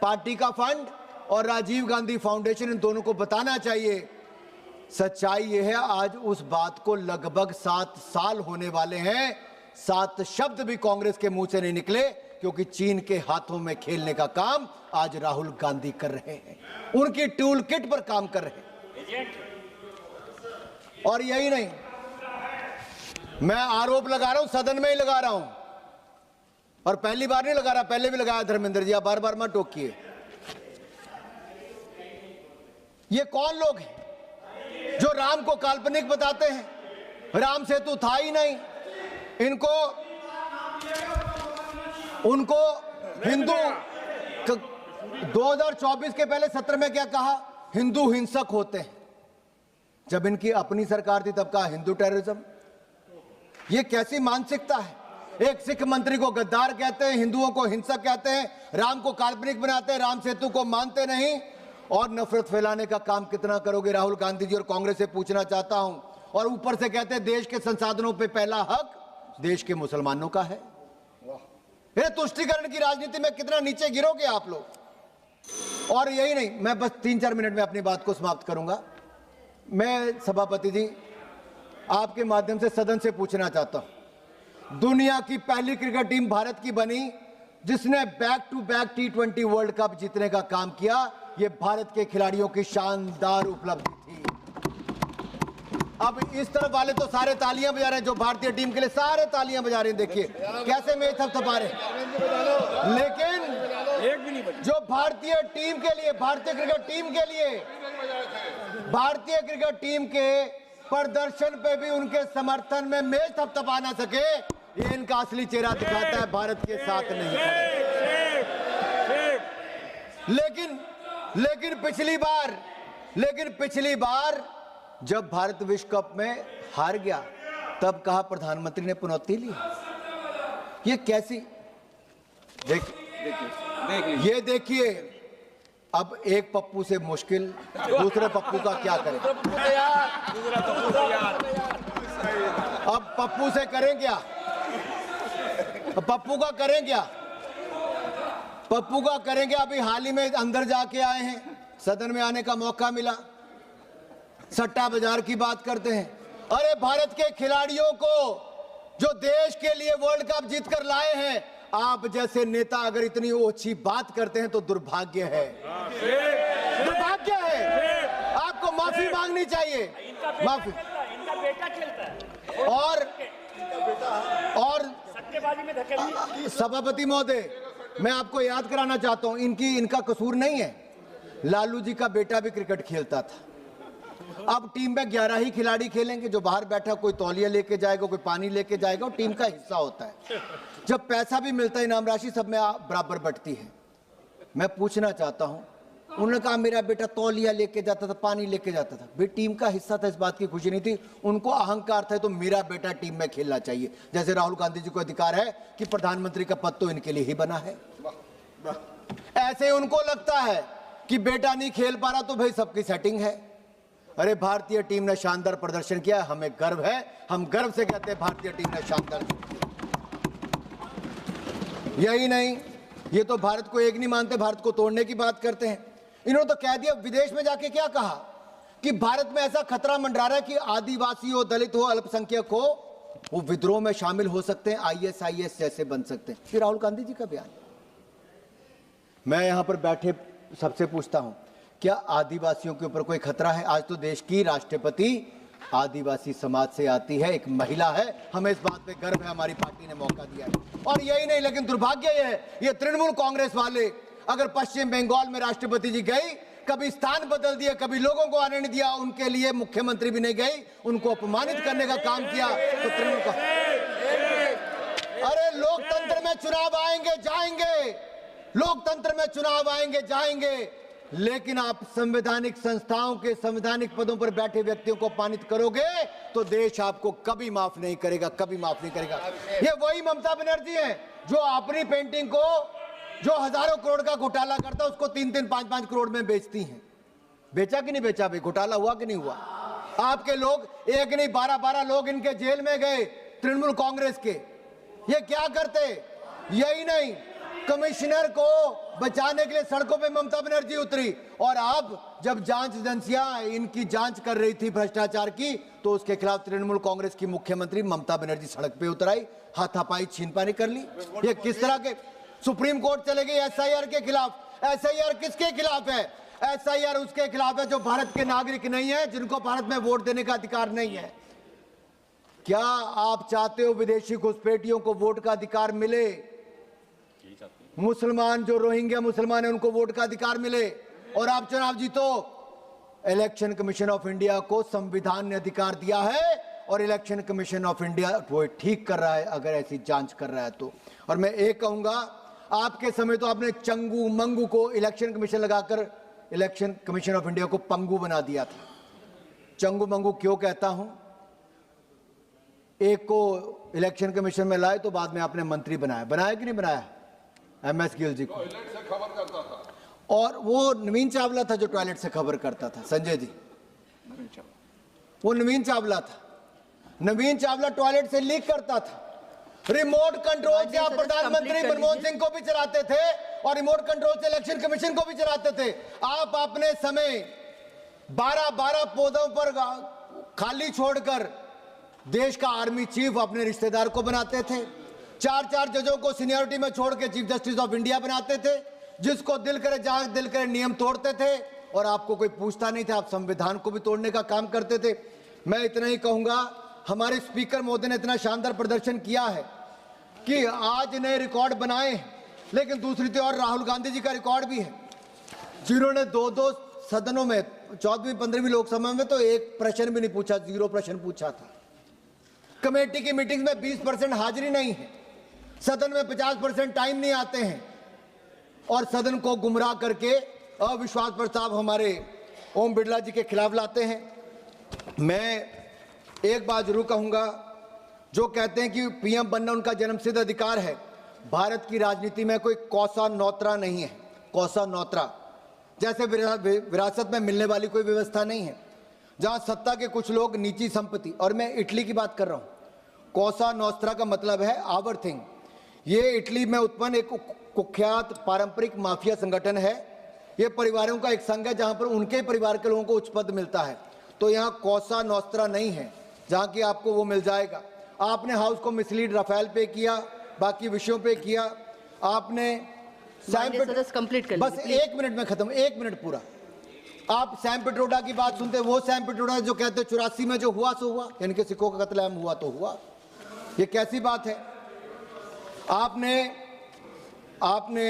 पार्टी का फंड और राजीव गांधी फाउंडेशन, इन दोनों को बताना चाहिए। सच्चाई यह है, आज उस बात को लगभग 7 साल होने वाले हैं, 7 शब्द भी कांग्रेस के मुंह से नहीं निकले, क्योंकि चीन के हाथों में खेलने का काम आज राहुल गांधी कर रहे हैं, उनकी टूल किट पर काम कर रहे हैं। और यही नहीं, मैं आरोप लगा रहा हूं, सदन में ही लगा रहा हूं, और पहली बार नहीं लगा रहा, पहले भी लगाया धर्मेंद्र जी, आप बार बार मत टोकिए। ये कौन लोग हैं जो राम को काल्पनिक बताते हैं? राम सेतु था ही नहीं। उनको हिंदू 2024 के पहले सत्र में क्या कहा? हिंदू हिंसक होते हैं। जब इनकी अपनी सरकार थी तब कहा हिंदू टेररिज्म। ये कैसी मानसिकता है? एक सिख मंत्री को गद्दार कहते हैं, हिंदुओं को हिंसक कहते हैं, राम को काल्पनिक बनाते हैं, राम सेतु को मानते नहीं, और नफरत फैलाने का काम कितना करोगे? राहुल गांधी जी और कांग्रेस से पूछना चाहता हूं। और ऊपर से कहते हैं देश के संसाधनों पे पहला हक देश के मुसलमानों का है। ये तुष्टीकरण की राजनीति में कितना नीचे गिरोगे आप लोग। और यही नहीं, मैं बस 3-4 मिनट में अपनी बात को समाप्त करूंगा। मैं सभापति जी आपके माध्यम से सदन से पूछना चाहता हूं, दुनिया की पहली क्रिकेट टीम भारत की बनी जिसने back to back T20 world cup जीतने का काम किया। ये भारत के खिलाड़ियों की शानदार उपलब्धि थी। अब इस तरफ वाले तो सारे तालियां बजा रहे हैं, जो भारतीय टीम के लिए सारे तालियां बजा रहे हैं। देखिए कैसे मेज थपथपा रहे हैं। लेकिन जो भारतीय टीम के लिए, भारतीय क्रिकेट टीम के लिए, भारतीय क्रिकेट टीम के प्रदर्शन पे भी उनके समर्थन में मेज थपथपा ना सके, ये इनका असली चेहरा दिखाता है। भारत के साथ नहीं खड़े। लेकिन पिछली बार जब भारत विश्व कप में हार गया तब कहा प्रधानमंत्री ने पुनौती ली। ये कैसी? ये देखिए, अब एक पप्पू से मुश्किल, दूसरे पप्पू का क्या करें? अब पप्पू से करें क्या? पप्पू का करें क्या? पप्पू का करेंगे। अभी हाल ही में अंदर जाके आए हैं, सदन में आने का मौका मिला, सट्टा बाजार की बात करते हैं। अरे भारत के खिलाड़ियों को जो देश के लिए वर्ल्ड कप जीत कर लाए हैं, आप जैसे नेता अगर इतनी ओछी बात करते हैं तो दुर्भाग्य है। दुर्भाग्य है। आपको माफी मांगनी चाहिए। माफी। इनका बेटा खेलता है और सट्टेबाजी में धकेल। सभापति महोदय, मैं आपको याद कराना चाहता हूं, इनका कसूर नहीं है। लालू जी का बेटा भी क्रिकेट खेलता था। अब टीम में 11 ही खिलाड़ी खेलेंगे। जो बाहर बैठा कोई तौलिया लेके जाएगा, कोई पानी लेके जाएगा, और टीम का हिस्सा होता है। जब पैसा भी मिलता है, इनाम राशि सब में बराबर बंटती है। मैं पूछना चाहता हूं, उन्होंने कहा मेरा बेटा तौलिया लेके जाता था, पानी लेके जाता था। भाई टीम का हिस्सा था, इस बात की खुशी नहीं थी। उनको अहंकार था तो मेरा बेटा टीम में खेलना चाहिए। जैसे राहुल गांधी जी को अधिकार है कि प्रधानमंत्री का पद तो इनके लिए ही बना है। ऐसे उनको लगता है कि बेटा नहीं खेल पा रहा तो भाई सबकी सेटिंग है। अरे भारतीय टीम ने शानदार प्रदर्शन किया, हमें गर्व है। हम गर्व से कहते हैं भारतीय टीम ने शानदार। यही नहीं, ये तो भारत को एक नहीं मानते, भारत को तोड़ने की बात करते हैं। इन्होंने तो कह दिया, विदेश में जाके क्या कहा कि भारत में ऐसा खतरा मंडरा रहा है कि आदिवासी हो, दलित हो, अल्पसंख्यक हो, वो विद्रोह में शामिल हो सकते हैं, ISIS जैसे बन सकते हैं। ये राहुल गांधी जी का बयान। मैं यहां पर बैठे सबसे पूछता हूं, क्या आदिवासियों के ऊपर कोई खतरा है? आज तो देश की राष्ट्रपति आदिवासी समाज से आती है, एक महिला है। हमें इस बात पे गर्व है, हमारी पार्टी ने मौका दिया है। और यही नहीं, लेकिन दुर्भाग्य ये है, ये तृणमूल कांग्रेस वाले अगर पश्चिम बंगाल में राष्ट्रपति जी गई, कभी स्थान बदल दिया, कभी लोगों को आने नहीं दिया, उनके लिए मुख्यमंत्री भी नहीं गई, उनको अपमानित करने का काम किया, तो तृणमूल का। अरे लोकतंत्र में चुनाव आएंगे जाएंगे, लोकतंत्र में चुनाव आएंगे जाएंगे, लेकिन आप संवैधानिक संस्थाओं के संवैधानिक पदों पर बैठे व्यक्तियों को अपमानित करोगे तो देश आपको कभी माफ नहीं करेगा, कभी माफ नहीं करेगा। ये वही ममता बनर्जी है जो अपनी पेंटिंग को, जो हजारों करोड़ का घोटाला करता है, उसको 3-3, 5-5 करोड़ में बेचती हैं। बेचा कि नहीं बेचा भाई? घोटाला हुआ कि नहीं हुआ? आपके लोग एक नहीं 12-12 लोग इनके जेल में गए, तृणमूल कांग्रेस के। ये क्या करते? यही नहीं, कमिश्नर को बचाने के लिए सड़कों पे ममता बनर्जी उतरी। और अब जब जांच एजेंसियां इनकी जांच कर रही थी भ्रष्टाचार की, तो उसके खिलाफ तृणमूल कांग्रेस की मुख्यमंत्री ममता बनर्जी सड़क पे उतर आई, हाथापाई छीनपानी कर ली। ये किस तरह के? सुप्रीम कोर्ट चले गए SIR के खिलाफ। SIR किसके खिलाफ है? SIR उसके खिलाफ है जो भारत के नागरिक नहीं है, जिनको भारत में वोट देने का अधिकार नहीं है। क्या आप चाहते हो विदेशी घुसपैठियों को वोट का अधिकार मिले? मुसलमान जो रोहिंग्या मुसलमान है उनको वोट का अधिकार मिले और आप चुनाव जीतो? इलेक्शन कमीशन ऑफ इंडिया को संविधान ने अधिकार दिया है और इलेक्शन कमीशन ऑफ इंडिया वो ठीक कर रहा है अगर ऐसी जांच कर रहा है तो। और मैं एक कहूंगा, आपके समय तो आपने चंगू मंगू को इलेक्शन कमीशन लगाकर इलेक्शन कमीशन ऑफ इंडिया को पंगू बना दिया था। चंगू मंगू क्यों कहता हूं? एक को इलेक्शन कमीशन में लाए तो बाद में आपने मंत्री बनाया कि नहीं बनाया? MS गिल जी को से खबर करता था। और वो नवीन चावला था जो टॉयलेट से खबर करता था। संजय जी, वो नवीन चावला था। नवीन चावला टॉयलेट से लीक करता था। रिमोट कंट्रोल से आप प्रधानमंत्री मनमोहन सिंह को भी चलाते थे और रिमोट कंट्रोल से इलेक्शन कमीशन को भी चलाते थे। आप अपने समय 12-12 पदों पर खाली छोड़कर देश का आर्मी चीफ अपने रिश्तेदार को बनाते थे। 4-4 जजों को सीनियरिटी में छोड़ के चीफ जस्टिस ऑफ इंडिया बनाते थे। जिसको दिल करे जहां दिल करे नियम तोड़ते थे और आपको कोई पूछता नहीं था। आप संविधान को भी तोड़ने का काम करते थे। मैं इतना ही कहूंगा, हमारे स्पीकर महोदय ने इतना शानदार प्रदर्शन किया है कि आज नए रिकॉर्ड बनाए, लेकिन दूसरी तरफ राहुल गांधी जी का रिकॉर्ड भी है, जिन्होंने 2-2 सदनों में 14वीं-15वीं लोकसभा में तो एक प्रश्न भी नहीं पूछा, 0 प्रश्न पूछा था। कमेटी की मीटिंग में 20% हाजिरी नहीं है, सदन में 50% टाइम नहीं आते हैं और सदन को गुमराह करके अविश्वास प्रस्ताव हमारे ओम बिरला जी के खिलाफ लाते हैं। मैं एक बात जरूर कहूंगा, जो कहते हैं कि पीएम बनना उनका जन्मसिद्ध अधिकार है, भारत की राजनीति में कोई कौसा नौतरा नहीं है। कौसा नौतरा जैसे विरासत में मिलने वाली कोई व्यवस्था नहीं है, जहां सत्ता के कुछ लोग निजी संपत्ति, और मैं इटली की बात कर रहा हूं। कौसा नौस्त्रा का मतलब है आवर थिंग। ये इटली में उत्पन्न एक कुख्यात पारंपरिक माफिया संगठन है। ये परिवारों का एक संघ है जहां पर उनके परिवार के लोगों को उच्च पद मिलता है। तो यहाँ कौसा नौस्त्रा नहीं है जहां की आपको वो मिल जाएगा। आपने हाउस को मिसलीड राफेल पे किया, बाकी विषयों पे किया। आपने बस 1 मिनट में खत्म, 1 मिनट पूरा। आप सैम पिट्रोडा की बात सुनते, वो सैम पिट्रोडा जो कहते 84 में जो हुआ सो हुआ, यानी कि सिखों का कत्लेआम हुआ तो हुआ। ये कैसी बात है? आपने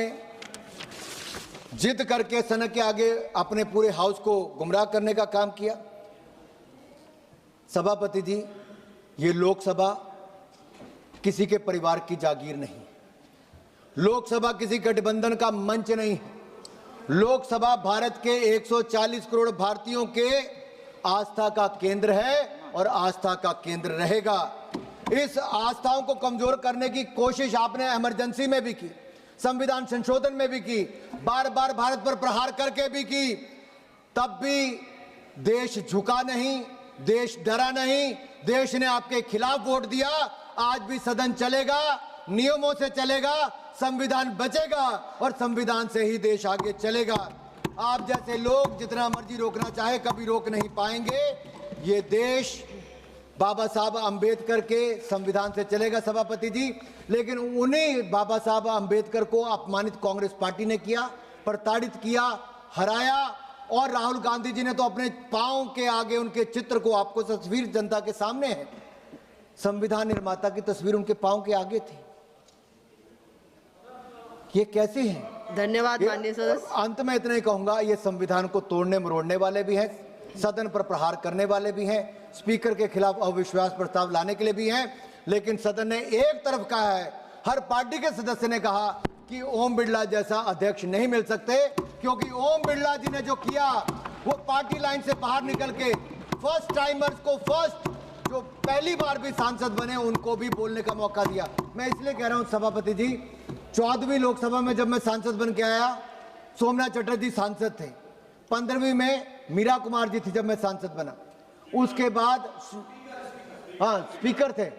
जिद करके सनक के आगे अपने पूरे हाउस को गुमराह करने का काम किया। सभापति जी, ये लोकसभा किसी के परिवार की जागीर नहीं, लोकसभा किसी गठबंधन का मंच नहीं। लोकसभा भारत के 140 करोड़ भारतीयों के आस्था का केंद्र है और आस्था का केंद्र रहेगा। इस आस्थाओं को कमजोर करने की कोशिश आपने इमरजेंसी में भी की, संविधान संशोधन में भी की, बार बार भारत पर प्रहार करके भी की, तब भी देश झुका नहीं, देश डरा नहीं। देश ने आपके खिलाफ वोट दिया। आज भी सदन चलेगा, नियमों से चलेगा, संविधान बचेगा और संविधान से ही देश आगे चलेगा। आप जैसे लोग जितना मर्जी रोकना चाहे कभी रोक नहीं पाएंगे। ये देश बाबा साहब अंबेडकर के संविधान से चलेगा सभापति जी, लेकिन उन्हीं बाबा साहब अंबेडकर को अपमानित कांग्रेस पार्टी ने किया, प्रताड़ित किया, हराया। और राहुल गांधी जी ने तो अपने पांव के आगे उनके चित्र को, आपको तस्वीर जनता के सामने है, संविधान निर्माता की तस्वीर उनके पांव के आगे थी। ये कैसे है? धन्यवाद माननीय सदस्य। अंत में इतना ही कहूंगा, ये संविधान को तोड़ने मरोड़ने वाले भी हैं, सदन पर प्रहार करने वाले भी हैं, स्पीकर के खिलाफ अविश्वास प्रस्ताव लाने के लिए भी हैं। लेकिन सदन ने एक तरफ कहा है, हर पार्टी के सदस्य ने कहा कि ओम बिरला जैसा अध्यक्ष नहीं मिल सकते, क्योंकि ओम बिरला जी ने जो किया वो पार्टी लाइन से बाहर निकल के फर्स्ट टाइमर्स को, जो पहली बार भी सांसद बने उनको भी बोलने का मौका दिया। मैं इसलिए कह रहा हूं सभापति जी, 14वीं लोकसभा में जब मैं सांसद बन के आया, सोमनाथ चटर्जी सांसद थे। 15वीं में मीरा कुमार जी थी जब मैं सांसद बना। उसके बाद स्पीकर थे,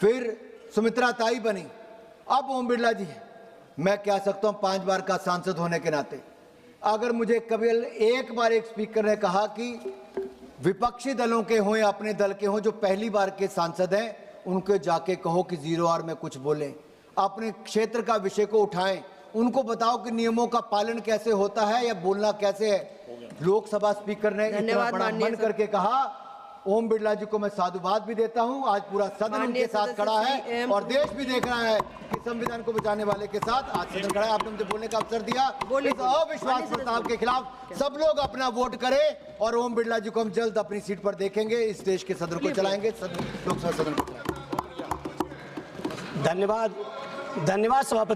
फिर सुमित्रा ताई बनी, अब ओम बिरला जी है। मैं कह सकता हूं 5 बार का सांसद होने के नाते, अगर मुझे कभी एक बार एक स्पीकर ने कहा कि विपक्षी दलों के हों या अपने दल के हों जो पहली बार के सांसद हैं, उनको जाके कहो कि 0 आवर में कुछ बोलें, अपने क्षेत्र का विषय को उठाएं, उनको बताओ कि नियमों का पालन कैसे होता है या बोलना कैसे है। लोकसभा स्पीकर ने इतना बड़ा मन करके कहा, ओम बिरला जी को मैं साधुवाद भी देता हूं। आज पूरा सदन माननीय उनके साथ सदस्य खड़ा श्री है एम और देश भी देख रहा है कि संविधान को बचाने वाले के साथ आज सदन खड़ा है। आपने मुझे बोलने का अवसर दिया। बोलिए, इस अविश्वास प्रस्ताव के खिलाफ सब लोग अपना वोट करें और ओम बिरला जी को हम जल्द अपनी सीट पर देखेंगे। इस देश के सदन को चलाएंगे, लोकसभा सदन को चलाएंगे। धन्यवाद, धन्यवाद सभापति।